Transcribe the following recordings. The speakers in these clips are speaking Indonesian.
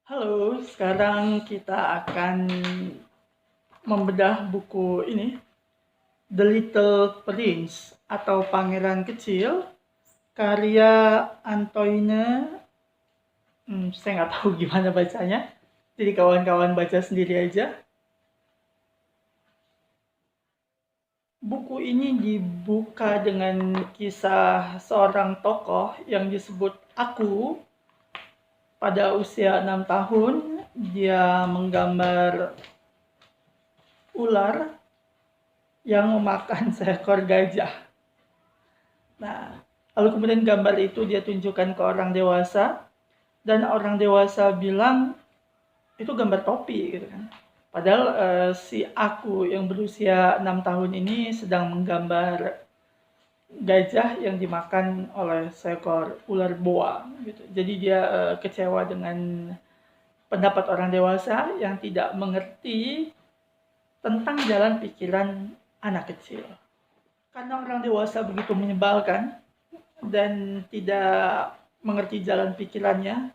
Halo, sekarang kita akan membedah buku ini, The Little Prince atau Pangeran Kecil, karya Antoine. Saya nggak tahu gimana bacanya, jadi kawan-kawan baca sendiri aja. Buku ini dibuka dengan kisah seorang tokoh yang disebut Aku. Pada usia 6 tahun, dia menggambar ular yang memakan seekor gajah. Nah, lalu kemudian gambar itu dia tunjukkan ke orang dewasa, dan orang dewasa bilang itu gambar topi gitu kan. Padahal si Aku yang berusia 6 tahun ini sedang menggambar gajah yang dimakan oleh seekor ular boa gitu. Jadi dia kecewa dengan pendapat orang dewasa yang tidak mengerti tentang jalan pikiran anak kecil. Karena orang dewasa begitu menyebalkan dan tidak mengerti jalan pikirannya,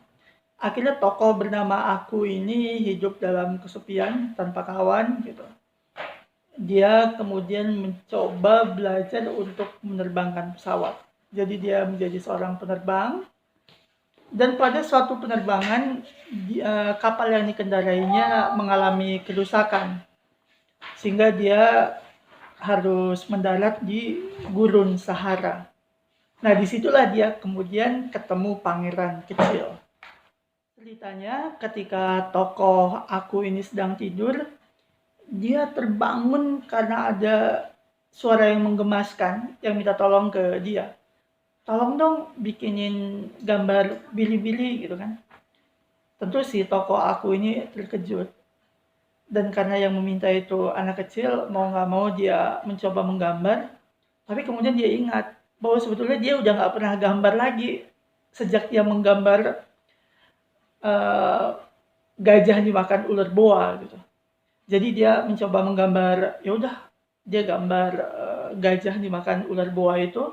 akhirnya tokoh bernama Aku ini hidup dalam kesepian tanpa kawan gitu. Dia kemudian mencoba belajar untuk menerbangkan pesawat. Jadi dia menjadi seorang penerbang, dan pada suatu penerbangan kapal yang dikendarainya mengalami kerusakan sehingga dia harus mendarat di gurun Sahara. Nah, disitulah dia kemudian ketemu pangeran kecil. Ceritanya ketika tokoh Aku ini sedang tidur, dia terbangun karena ada suara yang menggemaskan yang minta tolong ke dia. Tolong dong bikinin gambar bili-bili gitu kan. Tentu si tokoh Aku ini terkejut. Dan karena yang meminta itu anak kecil, mau nggak mau dia mencoba menggambar. Tapi kemudian dia ingat bahwa sebetulnya dia udah nggak pernah gambar lagi sejak dia menggambar uh, gajah dimakan ular boa gitu. Jadi dia mencoba menggambar, ya udah dia gambar gajah dimakan ular boa itu.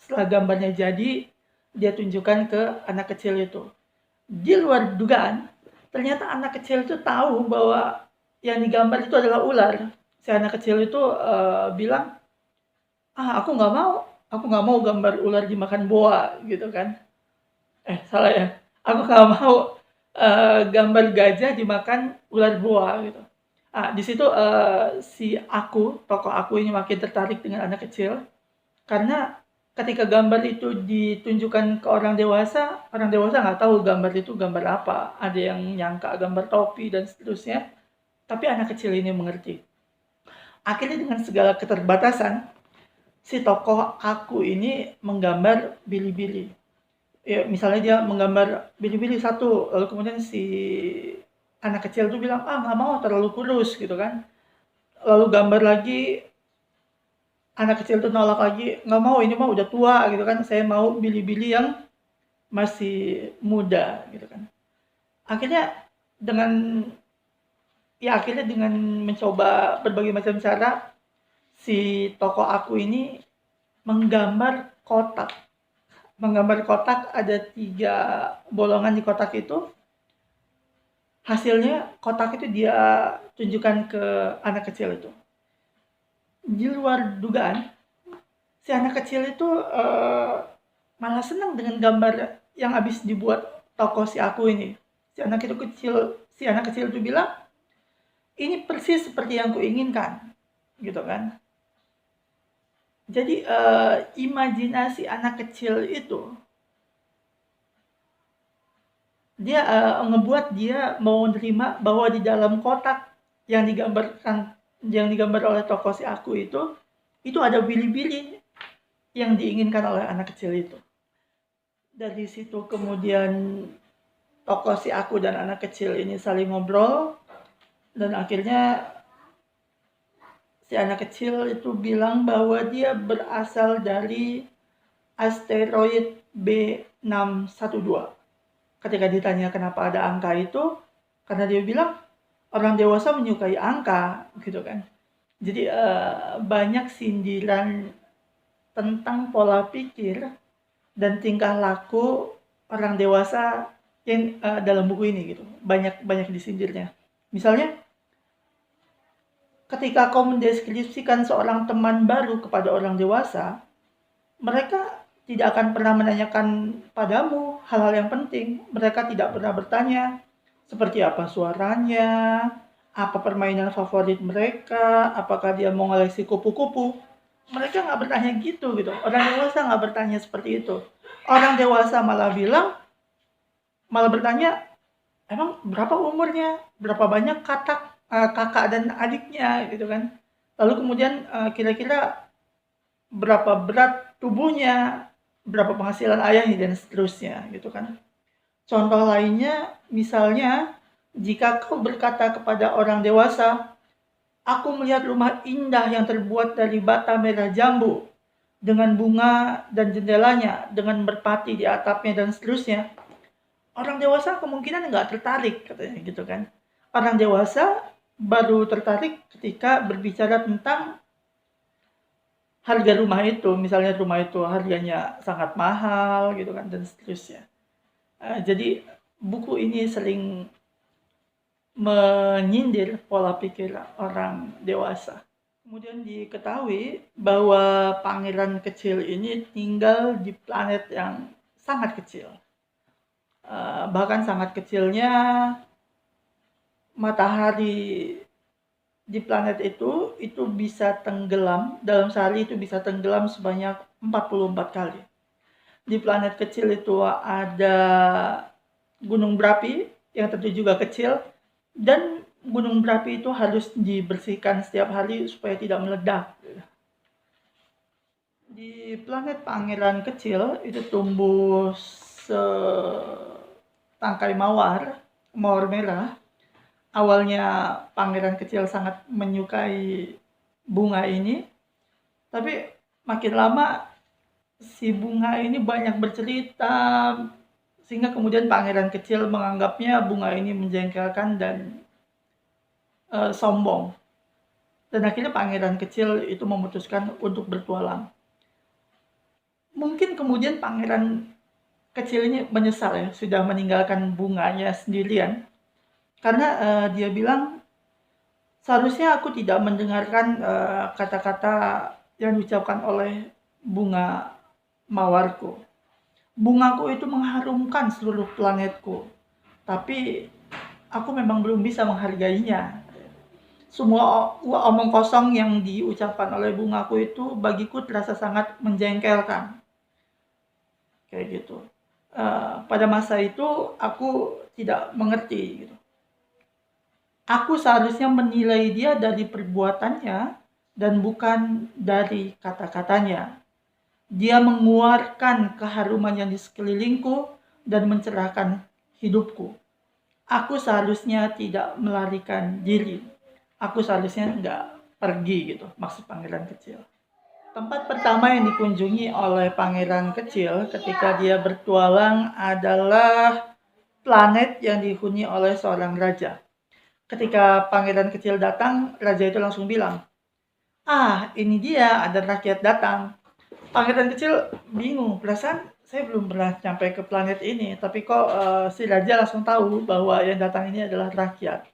Setelah gambarnya jadi, dia tunjukkan ke anak kecil itu. Di luar dugaan, ternyata anak kecil itu tahu bahwa yang digambar itu adalah ular. Si anak kecil itu bilang, aku nggak mau gambar ular dimakan boa gitu kan. Salah ya, aku nggak mau gambar gajah dimakan ular boa gitu. Di situ si tokoh Aku ini makin tertarik dengan anak kecil, karena ketika gambar itu ditunjukkan ke orang dewasa nggak tahu gambar itu gambar apa. Ada yang nyangka gambar topi dan seterusnya, tapi anak kecil ini mengerti. Akhirnya dengan segala keterbatasan, si tokoh Aku ini menggambar bili-bili. Ya, misalnya dia menggambar bili-bili satu, lalu kemudian si anak kecil tuh bilang, nggak mau, terlalu kurus gitu kan. Lalu gambar lagi, anak kecil tuh nolak lagi, nggak mau, ini mah udah tua gitu kan, saya mau bili-bili yang masih muda gitu kan. Akhirnya dengan akhirnya dengan mencoba berbagai macam cara, si tokoh Aku ini menggambar kotak. Menggambar kotak, ada 3 bolongan di kotak itu. Hasilnya kotak itu dia tunjukkan ke anak kecil itu. Di luar dugaan, si anak kecil itu malah senang dengan gambar yang habis dibuat tokoh si Aku ini. Si anak kecil itu bilang, ini persis seperti yang kuinginkan, gitu kan. Jadi imajinasi anak kecil itu, dia ngebuat dia mau menerima bahwa di dalam kotak yang digambar oleh tokoh si Aku itu ada bili-bili yang diinginkan oleh anak kecil itu. Dari situ kemudian tokoh si Aku dan anak kecil ini saling ngobrol, dan akhirnya si anak kecil itu bilang bahwa dia berasal dari asteroid B612. Ketika ditanya kenapa ada angka itu, karena dia bilang orang dewasa menyukai angka gitu kan. Jadi banyak sindiran tentang pola pikir dan tingkah laku orang dewasa yang dalam buku ini gitu. Banyak disindirnya. Misalnya, ketika kau mendeskripsikan seorang teman baru kepada orang dewasa, mereka tidak akan pernah menanyakan padamu hal-hal yang penting. Mereka tidak pernah bertanya seperti apa suaranya, apa permainan favorit mereka, apakah dia mau ngoleksi kupu-kupu. Mereka nggak bertanya gitu. Orang dewasa nggak bertanya seperti itu. Orang dewasa malah bertanya, emang berapa umurnya, berapa banyak kakak dan adiknya gitu kan. Lalu kemudian kira-kira berapa berat tubuhnya, berapa penghasilan ayahnya dan seterusnya gitu kan. Contoh lainnya misalnya, jika kau berkata kepada orang dewasa, aku melihat rumah indah yang terbuat dari bata merah jambu dengan bunga dan jendelanya, dengan merpati di atapnya dan seterusnya. Orang dewasa kemungkinan nggak tertarik katanya gitu kan. Orang dewasa baru tertarik ketika berbicara tentang harga rumah itu, misalnya rumah itu harganya sangat mahal gitu kan dan seterusnya. Jadi buku ini sering menyindir pola pikir orang dewasa. Kemudian diketahui bahwa pangeran kecil ini tinggal di planet yang sangat kecil. Bahkan sangat kecilnya matahari di planet itu bisa tenggelam, dalam sehari itu bisa tenggelam sebanyak 44 kali. Di planet kecil itu ada gunung berapi yang tentu juga kecil, dan gunung berapi itu harus dibersihkan setiap hari supaya tidak meledak. Di planet pangeran kecil itu tumbuh setangkai mawar merah. Awalnya pangeran kecil sangat menyukai bunga ini, tapi makin lama si bunga ini banyak bercerita, sehingga kemudian pangeran kecil menganggapnya bunga ini menjengkelkan dan sombong. Dan akhirnya pangeran kecil itu memutuskan untuk bertualang. Mungkin kemudian pangeran kecil ini menyesal ya, sudah meninggalkan bunganya sendirian. Karena dia bilang, seharusnya aku tidak mendengarkan kata-kata yang diucapkan oleh bunga mawarku. Bungaku itu mengharumkan seluruh planetku, tapi aku memang belum bisa menghargainya. Semua omong kosong yang diucapkan oleh bungaku itu bagiku terasa sangat menjengkelkan. Kayak gitu. Pada masa itu aku tidak mengerti gitu. Aku seharusnya menilai dia dari perbuatannya dan bukan dari kata-katanya. Dia mengeluarkan keharuman yang di sekelilingku dan mencerahkan hidupku. Aku seharusnya tidak melarikan diri. Aku seharusnya nggak pergi gitu, maksud pangeran kecil. Tempat pertama yang dikunjungi oleh pangeran kecil ketika dia bertualang adalah planet yang dihuni oleh seorang raja. Ketika pangeran kecil datang, raja itu langsung bilang, ini dia, ada rakyat datang. Pangeran kecil bingung, perasaan saya belum pernah sampai ke planet ini, tapi kok si raja langsung tahu bahwa yang datang ini adalah rakyat.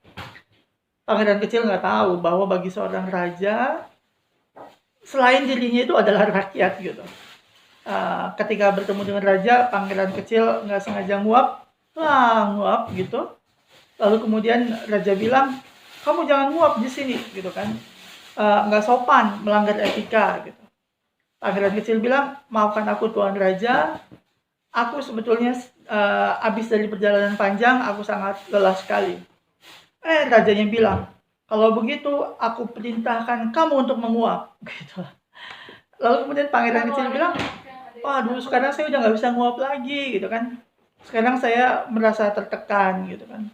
Pangeran kecil nggak tahu bahwa bagi seorang raja, selain dirinya itu adalah rakyat gitu. Ketika bertemu dengan raja, pangeran kecil nggak sengaja nguap gitu. Lalu kemudian raja bilang, kamu jangan nguap di sini gitu kan, nggak sopan, melanggar etika gitu. Pangeran kecil bilang, maafkan aku Tuan Raja, aku sebetulnya habis dari perjalanan panjang, aku sangat lelah sekali. Rajanya bilang, kalau begitu aku perintahkan kamu untuk menguap gitu. Lalu kemudian pangeran kecil bilang, waduh sekarang saya udah nggak bisa nguap lagi gitu kan, sekarang saya merasa tertekan gitu kan.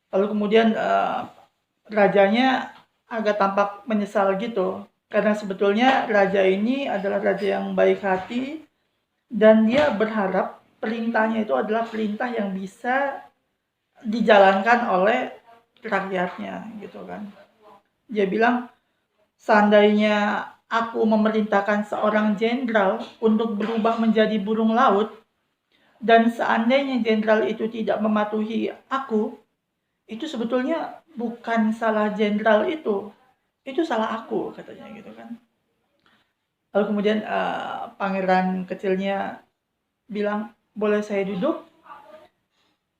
Lalu kemudian rajanya agak tampak menyesal gitu, karena sebetulnya raja ini adalah raja yang baik hati dan dia berharap perintahnya itu adalah perintah yang bisa dijalankan oleh rakyatnya gitu kan. Dia bilang, seandainya aku memerintahkan seorang jenderal untuk berubah menjadi burung laut, Dan seandainya jenderal itu tidak mematuhi aku, itu sebetulnya bukan salah jenderal itu salah aku, katanya gitu kan. Lalu kemudian pangeran kecilnya bilang, boleh saya duduk?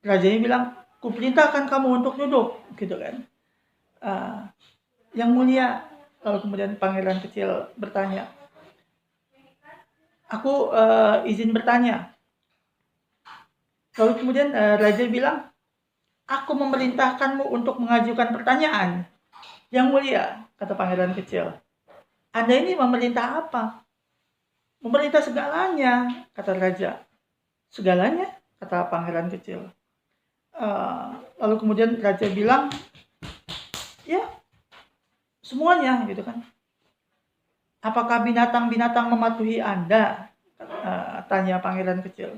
Rajanya bilang, kuperintahkan kamu untuk duduk, gitu kan. Yang mulia. Lalu kemudian pangeran kecil bertanya, aku izin bertanya. Lalu kemudian raja bilang, aku memerintahkanmu untuk mengajukan pertanyaan. Yang mulia, kata pangeran kecil. Anda ini memerintah apa? Memerintah segalanya, kata raja. Segalanya, kata pangeran kecil. Lalu kemudian raja bilang, ya semuanya gitu kan. Apakah binatang-binatang mematuhi Anda? Tanya pangeran kecil.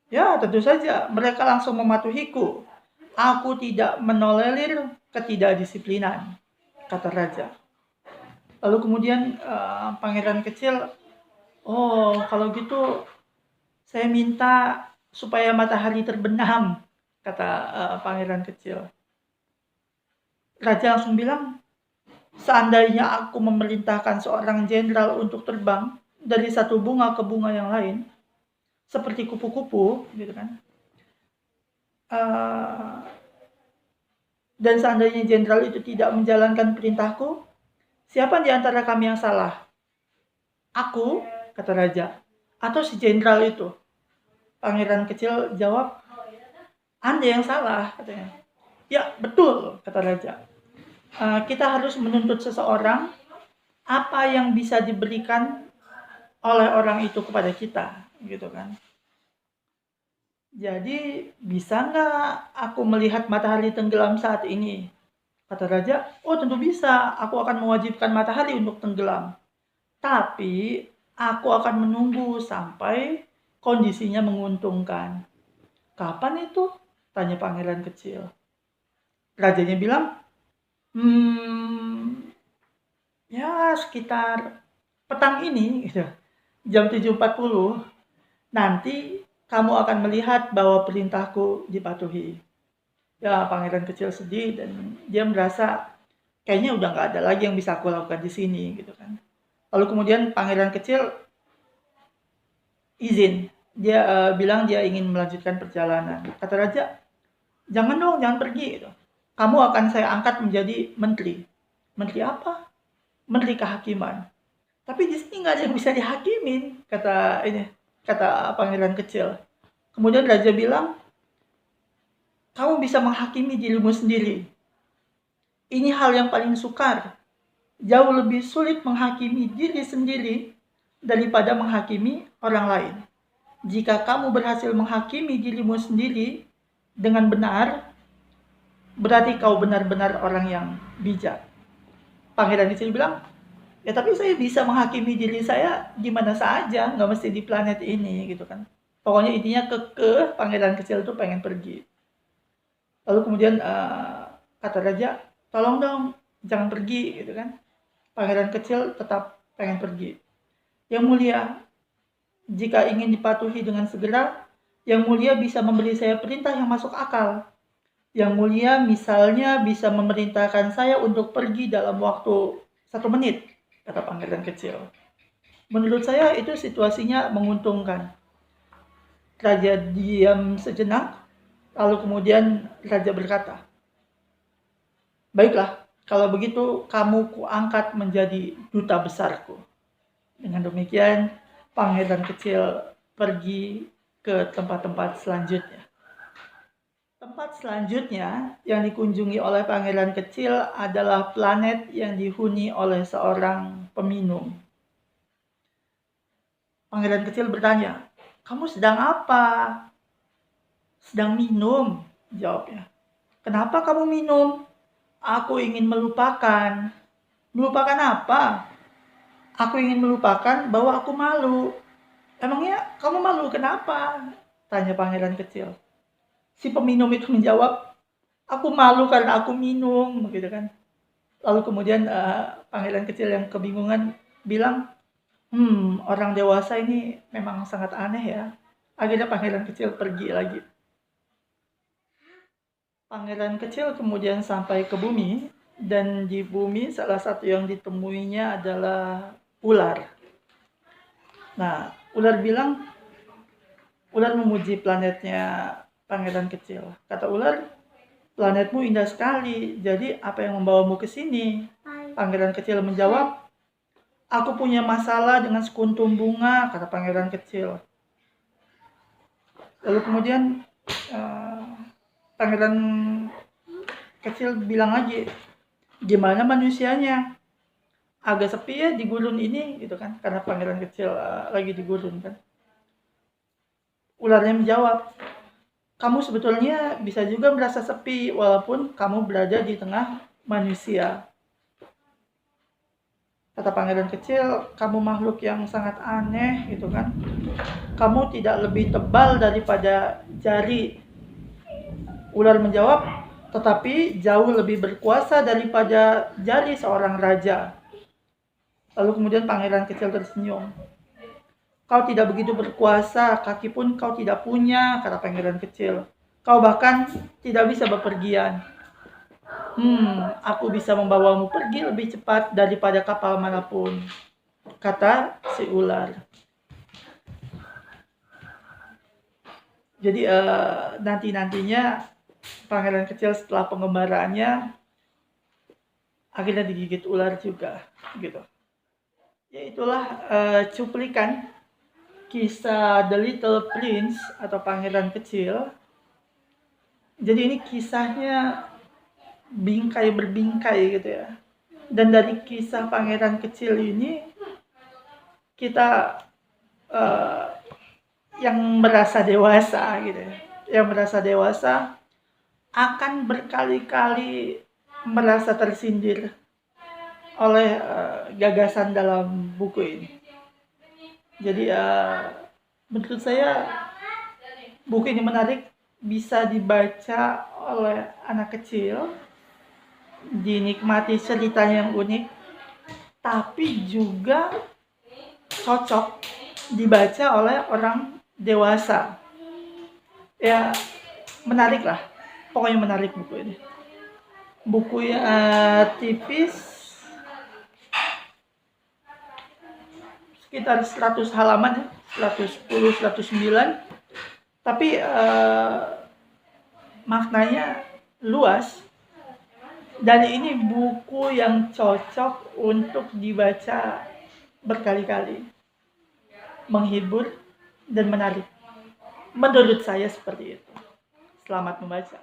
Ya tentu saja, mereka langsung mematuhiku. Aku tidak menolerir ketidakdisiplinan, kata raja. Lalu kemudian pangeran kecil, oh kalau gitu saya minta supaya matahari terbenam, kata pangeran kecil. Raja langsung bilang, seandainya aku memerintahkan seorang jenderal untuk terbang dari satu bunga ke bunga yang lain, seperti kupu-kupu, gitu kan. Dan seandainya jenderal itu tidak menjalankan perintahku, siapa di antara kami yang salah? Aku, kata raja, atau si jenderal itu? Pangeran kecil jawab, Anda yang salah, katanya. Ya, betul, kata raja. Kita harus menuntut seseorang apa yang bisa diberikan oleh orang itu kepada kita, gitu kan. Jadi, bisa nggak aku melihat matahari tenggelam saat ini? Kata raja, oh tentu bisa, aku akan mewajibkan matahari untuk tenggelam. Tapi, aku akan menunggu sampai kondisinya menguntungkan. Kapan itu? Tanya pangeran kecil. Rajanya bilang, ya sekitar petang ini, gitu. Jam 7.40, nanti kamu akan melihat bahwa perintahku dipatuhi. Ya pangeran kecil sedih dan dia merasa kayaknya udah nggak ada lagi yang bisa aku lakukan di sini, gitu kan. Lalu kemudian pangeran kecil izin, dia bilang dia ingin melanjutkan perjalanan. Kata raja, jangan dong, jangan pergi, gitu. Kamu akan saya angkat menjadi menteri. Menteri apa? Menteri kehakiman. Tapi di sini nggak ada yang bisa dihakimin, kata pangeran kecil. Kemudian raja bilang, kamu bisa menghakimi dirimu sendiri. Ini hal yang paling sukar. Jauh lebih sulit menghakimi diri sendiri daripada menghakimi orang lain. Jika kamu berhasil menghakimi dirimu sendiri dengan benar, berarti kau benar-benar orang yang bijak. Pangeran kecil bilang, ya tapi saya bisa menghakimi diri saya di mana saja, nggak mesti di planet ini, gitu kan. Pokoknya intinya pangeran kecil itu pengen pergi. Lalu kemudian kata raja, tolong dong, jangan pergi, gitu kan. Pangeran kecil tetap pengen pergi. Yang mulia, jika ingin dipatuhi dengan segera, yang mulia bisa memberi saya perintah yang masuk akal. Yang mulia misalnya bisa memerintahkan saya untuk pergi dalam waktu 1 menit, kata pangeran kecil. Menurut saya itu situasinya menguntungkan. Raja diam sejenak, lalu kemudian raja berkata, baiklah, kalau begitu kamu kuangkat menjadi duta besarku. Dengan demikian, pangeran kecil pergi ke tempat-tempat selanjutnya. Tempat selanjutnya yang dikunjungi oleh pangeran kecil adalah planet yang dihuni oleh seorang peminum. Pangeran kecil bertanya, kamu sedang apa? Sedang minum, jawabnya. Kenapa kamu minum? Aku ingin melupakan. Melupakan apa? Aku ingin melupakan bahwa aku malu. Emangnya kamu malu kenapa? Tanya pangeran kecil. Si peminum itu menjawab, aku malu karena aku minum, begitu kan. Lalu kemudian pangeran kecil yang kebingungan bilang, orang dewasa ini memang sangat aneh ya. Akhirnya pangeran kecil pergi lagi. Pangeran kecil kemudian sampai ke bumi, dan di bumi salah satu yang ditemuinya adalah ular. Nah, ular memuji planetnya pangeran kecil. Kata ular, planetmu indah sekali, jadi apa yang membawamu ke sini? Pangeran kecil menjawab, aku punya masalah dengan sekuntum bunga, kata pangeran kecil. Lalu kemudian pangeran kecil bilang lagi, gimana manusianya? Agak sepi ya di gurun ini gitu kan, karena pangeran kecil lagi di gurun kan. Ularnya menjawab, kamu sebetulnya bisa juga merasa sepi walaupun kamu berada di tengah manusia. Kata pangeran kecil, kamu makhluk yang sangat aneh gitu kan. Kamu tidak lebih tebal daripada jari. Ular menjawab, tetapi jauh lebih berkuasa daripada jari seorang raja. Lalu kemudian pangeran kecil tersenyum. Kau tidak begitu berkuasa, kaki pun kau tidak punya, kata pangeran kecil. Kau bahkan tidak bisa bepergian. Aku bisa membawamu pergi lebih cepat daripada kapal manapun, kata si ular. Jadi nantinya pangeran kecil setelah pengembaraannya akhirnya digigit ular juga, gitu. Ya itulah cuplikan kisah The Little Prince atau Pangeran Kecil. Jadi ini kisahnya bingkai berbingkai gitu ya. Dan dari kisah Pangeran Kecil ini kita yang merasa dewasa gitu ya. Yang merasa dewasa akan berkali-kali merasa tersindir oleh gagasan dalam buku ini. Jadi menurut saya buku ini menarik, bisa dibaca oleh anak kecil, dinikmati ceritanya yang unik, tapi juga cocok dibaca oleh orang dewasa. Ya menarik lah, pokoknya menarik buku ini. Buku tipis, sekitar 100 halaman, 110, 109, tapi maknanya luas, dan ini buku yang cocok untuk dibaca berkali-kali, menghibur dan menarik. Menurut saya seperti itu. Selamat membaca.